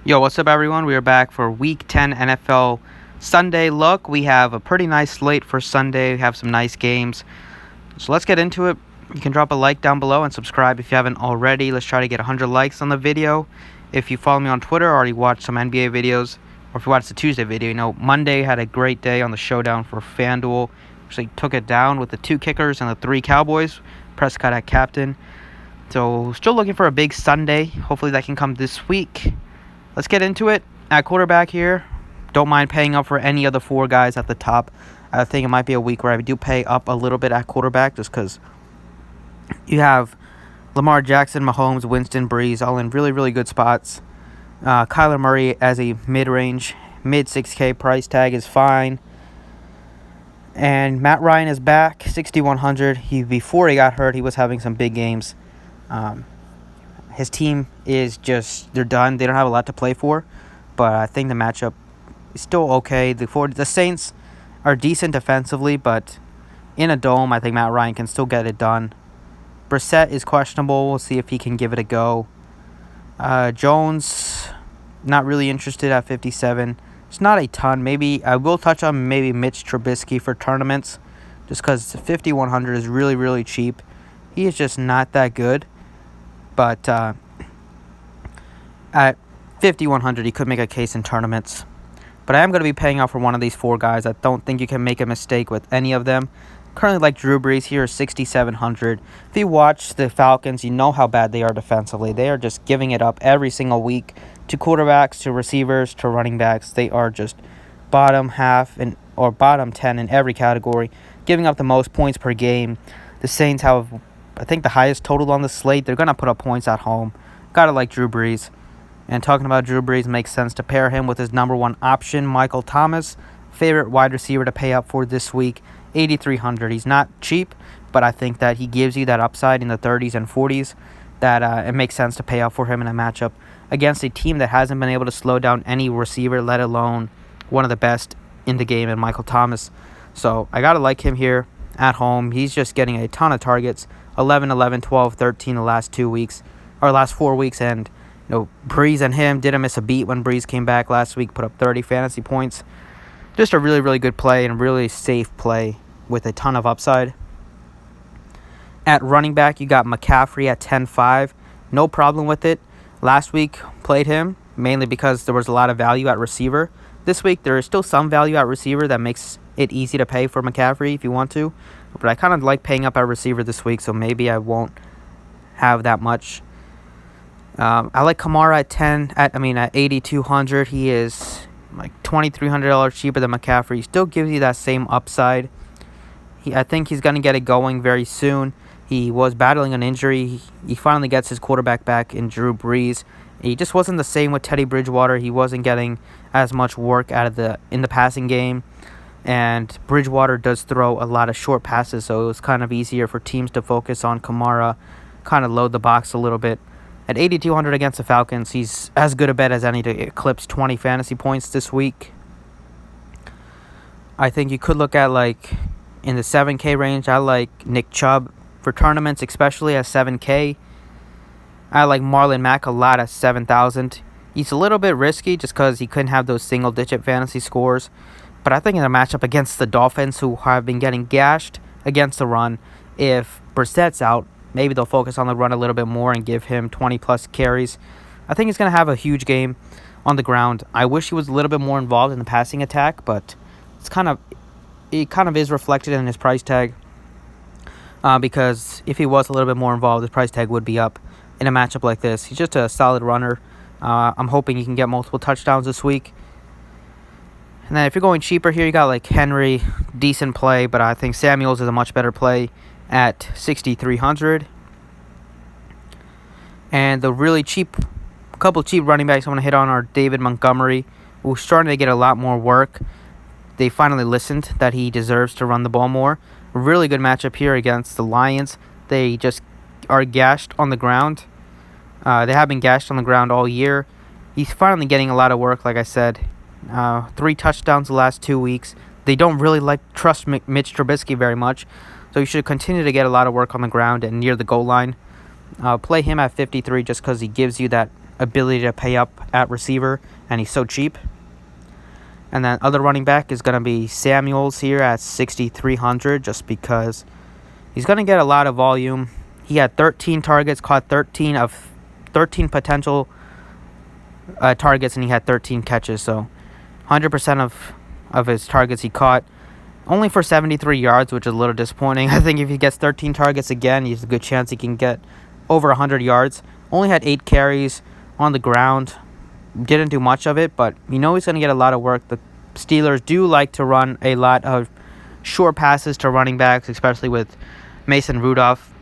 Yo, what's up, everyone? We are back for Week 10 NFL Sunday look. We have a pretty nice slate for Sunday. We have some nice games. So let's get into it. You can drop a like down below and subscribe if you haven't already. Let's try to get 100 likes on the video. If you follow me on Twitter or already watched some NBA videos, or if you watched the Tuesday video, Monday had a great day on the showdown for FanDuel. Actually took it down with the 2 kickers and the 3 Cowboys. Prescott at captain. So still looking for a big Sunday. Hopefully that can come this week. Let's get into it. At quarterback here, don't mind paying up for any of the 4 guys at the top. I think it might be a week where I do pay up a little bit at quarterback just because you have Lamar Jackson, Mahomes, Winston, Breeze all in really, really good spots. Kyler Murray as a mid-range, mid-6K price tag is fine. And Matt Ryan is back, 6,100. Before he got hurt, he was having some big games. His team is they're done. They don't have a lot to play for, but I think the matchup is still okay. The Saints are decent defensively, but in a dome, I think Matt Ryan can still get it done. Brissett is questionable. We'll see if he can give it a go. Jones, not really interested at 57. It's not a ton. Maybe I will touch on maybe Mitch Trubisky for tournaments, just because 5,100 is really, really cheap. He is just not that good. But at 5,100, he could make a case in tournaments. But I am going to be paying out for one of these 4 guys. I don't think you can make a mistake with any of them. Currently, like Drew Brees here, 6,700. If you watch the Falcons, you know how bad they are defensively. They are just giving it up every single week to quarterbacks, to receivers, to running backs. They are just bottom half or bottom 10 in every category, giving up the most points per game. The Saints have, I think, the highest total on the slate. They're going to put up points at home. Gotta like Drew Brees. And talking about Drew Brees, makes sense to pair him with his number 1 option, Michael Thomas. Favorite wide receiver to pay up for this week, 8,300. He's not cheap, but I think that he gives you that upside in the 30s and 40s that it makes sense to pay up for him in a matchup against a team that hasn't been able to slow down any receiver, let alone one of the best in the game in Michael Thomas. So I gotta like him here at home. He's just getting a ton of targets. 11, 11, 12, 13 the last 4 weeks, and Breeze and him didn't miss a beat when Breeze came back last week, put up 30 fantasy points. Just a really, really good play and really safe play with a ton of upside. At running back, you got McCaffrey at 10.5. No problem with it. Last week, played him mainly because there was a lot of value at receiver. This week, there is still some value at receiver that makes it easy to pay for McCaffrey if you want to. But I kind of like paying up at receiver this week, so maybe I won't have that much. I like Kamara at 8,200. He is like $2,300 cheaper than McCaffrey. He still gives you that same upside. I think he's going to get it going very soon. He was battling an injury. He finally gets his quarterback back in Drew Brees. He just wasn't the same with Teddy Bridgewater. He wasn't getting as much work in the passing game. And Bridgewater does throw a lot of short passes, so it was kind of easier for teams to focus on Kamara, kind of load the box a little bit. At 8,200 against the Falcons, he's as good a bet as any to eclipse 20 fantasy points this week. I think you could look at, in the 7K range, I like Nick Chubb for tournaments, especially at 7K. I like Marlon Mack a lot at 7,000. He's a little bit risky just because he couldn't have those single-digit fantasy scores. But I think in a matchup against the Dolphins, who have been getting gashed against the run, if Brissett's out, maybe they'll focus on the run a little bit more and give him 20-plus carries. I think he's going to have a huge game on the ground. I wish he was a little bit more involved in the passing attack, but it kind of is reflected in his price tag. Because if he was a little bit more involved, his price tag would be up in a matchup like this. He's just a solid runner. I'm hoping he can get multiple touchdowns this week. And then if you're going cheaper here, you got Henry, decent play, but I think Samuels is a much better play at 6,300. And the really couple cheap running backs I want to hit on are David Montgomery, who's starting to get a lot more work. They finally listened that he deserves to run the ball more. A really good matchup here against the Lions. They just are gashed on the ground. They have been gashed on the ground all year. He's finally getting a lot of work, like I said. 3 touchdowns the last 2 weeks. They don't really trust Mitch Trubisky very much, so you should continue to get a lot of work on the ground and near the goal line. Play him at 53 just because he gives you that ability to pay up at receiver, and he's so cheap. And then other running back is going to be Samuels here at 6,300, just because he's going to get a lot of volume. He had 13 targets, caught 13 potential targets, and he had 13 catches. So 100% of his targets he caught, only for 73 yards, which is a little disappointing. I think if he gets 13 targets again, there's a good chance he can get over 100 yards. Only had 8 carries on the ground. Didn't do much of it, but he's going to get a lot of work. The Steelers do like to run a lot of short passes to running backs, especially with Mason Rudolph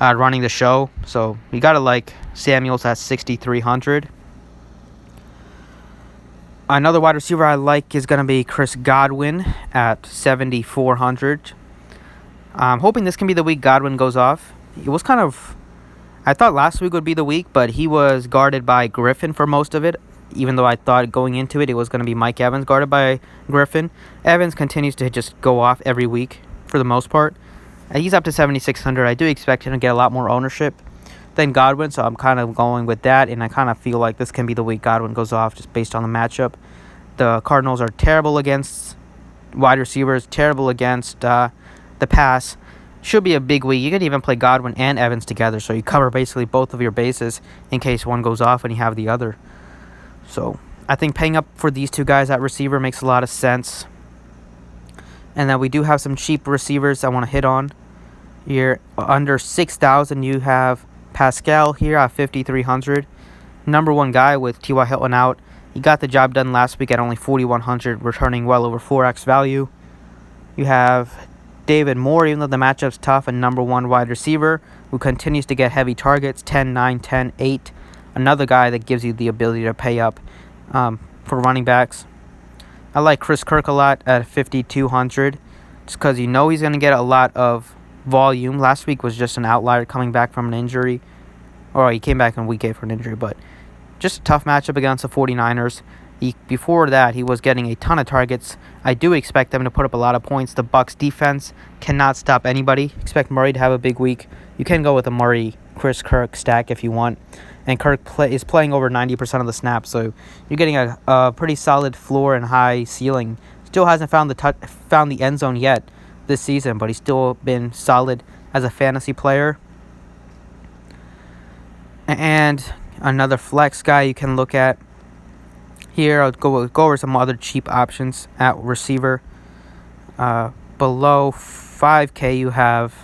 running the show. So you got to like Samuels at 6,300. Another wide receiver I like is going to be Chris Godwin at 7,400. I'm hoping this can be the week Godwin goes off. It was I thought last week would be the week, but he was guarded by Griffin for most of it, even though I thought going into it was going to be Mike Evans guarded by Griffin. Evans continues to just go off every week for the most part. He's up to 7,600. I do expect him to get a lot more ownership than Godwin, so I'm kind of going with that, and I kind of feel like this can be the week Godwin goes off just based on the matchup. The Cardinals are terrible against wide receivers, terrible against the pass. Should be a big week. You can even play Godwin and Evans together, so you cover basically both of your bases in case one goes off and you have the other. So I think paying up for these two guys at receiver makes a lot of sense. And then we do have some cheap receivers I want to hit on. Here under 6,000, you have Pascal here at 5,300. Number one guy with T.Y. Hilton out. He got the job done last week at only 4,100, returning well over 4x value. You have David Moore, even though the matchup's tough, a number one wide receiver who continues to get heavy targets, 10, 9, 10, 8. Another guy that gives you the ability to pay up for running backs. I like Chris Kirk a lot at 5,200 just because he's going to get a lot of volume. Last week was just an outlier coming back from an injury. Or he came back in week 8 for an injury, but just a tough matchup against the 49ers. Before that, he was getting a ton of targets. I do expect them to put up a lot of points. The Bucs defense cannot stop anybody. Expect Murray to have a big week. You can go with a Murray-Chris Kirk stack if you want. And Kirk is playing over 90% of the snaps, so you're getting a pretty solid floor and high ceiling. Still hasn't found the end zone yet this season, but he's still been solid as a fantasy player. And another flex guy you can look at. Here, I'll go over some other cheap options at receiver. Below 5K, you have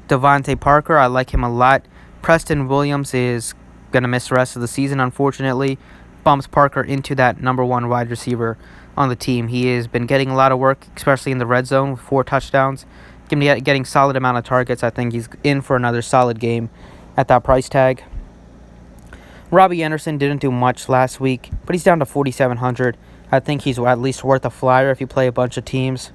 Devontae Parker. I like him a lot. Preston Williams is going to miss the rest of the season, unfortunately. Bumps Parker into that number one wide receiver on the team. He has been getting a lot of work, especially in the red zone with 4 touchdowns. Getting solid amount of targets. I think he's in for another solid game at that price tag. Robbie Anderson didn't do much last week, but he's down to 4,700. I think he's at least worth a flyer if you play a bunch of teams.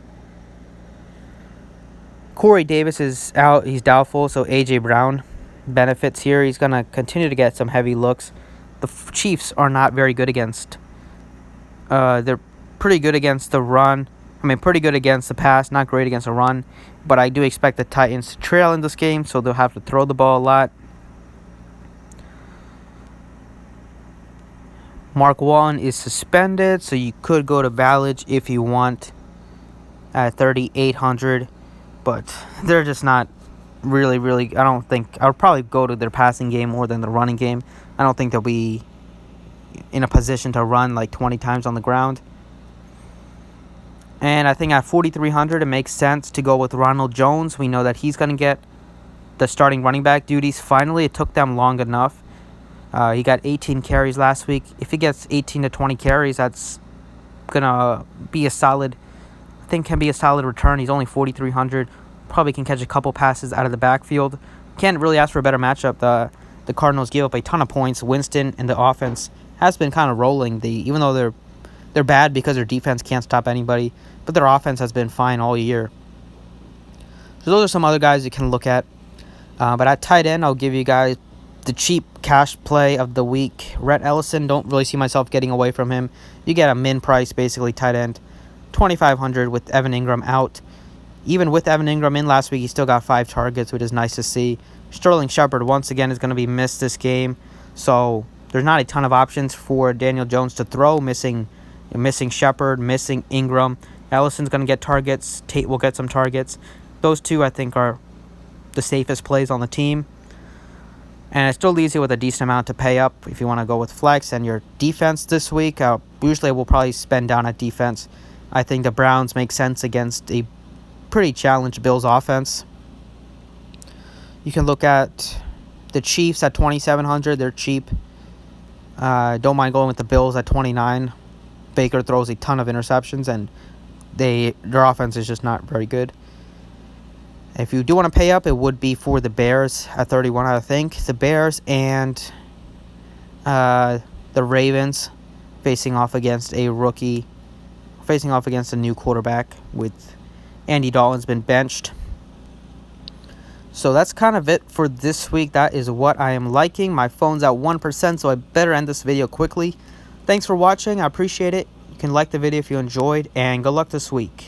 Corey Davis is out. He's doubtful, so A.J. Brown benefits here. He's going to continue to get some heavy looks. The Chiefs are not very good against. They're pretty good against the run. Pretty good against the pass, not great against the run. But I do expect the Titans to trail in this game, so they'll have to throw the ball a lot. Mark Wallen is suspended, so you could go to Ballage if you want at 3,800. But they're just not really, I don't think. I would probably go to their passing game more than the running game. I don't think they'll be in a position to run like 20 times on the ground. And I think at 4,300, it makes sense to go with Ronald Jones. We know that he's going to get the starting running back duties. Finally, it took them long enough. He got 18 carries last week. If he gets 18 to 20 carries, that's going to be a solid, can be a solid return. He's only 4,300. Probably can catch a couple passes out of the backfield. Can't really ask for a better matchup. The Cardinals give up a ton of points. Winston and the offense has been kind of rolling. Even though they're bad because their defense can't stop anybody, but their offense has been fine all year. So those are some other guys you can look at. But at tight end, I'll give you guys the cheap cash play of the week. Rhett Ellison, don't really see myself getting away from him. You get a min price, basically tight end, 2,500 with Evan Ingram out. Even with Evan Ingram in last week, he still got 5 targets, which is nice to see. Sterling Shepard, once again, is going to be missed this game. So There's not a ton of options for Daniel Jones to throw, missing Shepard, missing Ingram. Ellison's going to get targets. Tate will get some targets. Those two, I think, are the safest plays on the team. And it still leaves you with a decent amount to pay up if you want to go with flex. And your defense this week, usually we'll probably spend down at defense. I think the Browns make sense against a pretty challenged Bills offense. You can look at the Chiefs at 2,700. They're cheap. Don't mind going with the Bills at 29. Baker throws a ton of interceptions, and their offense is just not very good. If you do want to pay up, it would be for the Bears at 31, I think. The Bears and the Ravens facing off against a new quarterback with Andy Dalton's been benched. So that's kind of it for this week. That is what I am liking. My phone's at 1%, so I better end this video quickly. Thanks for watching. I appreciate it. You can like the video if you enjoyed, and good luck this week.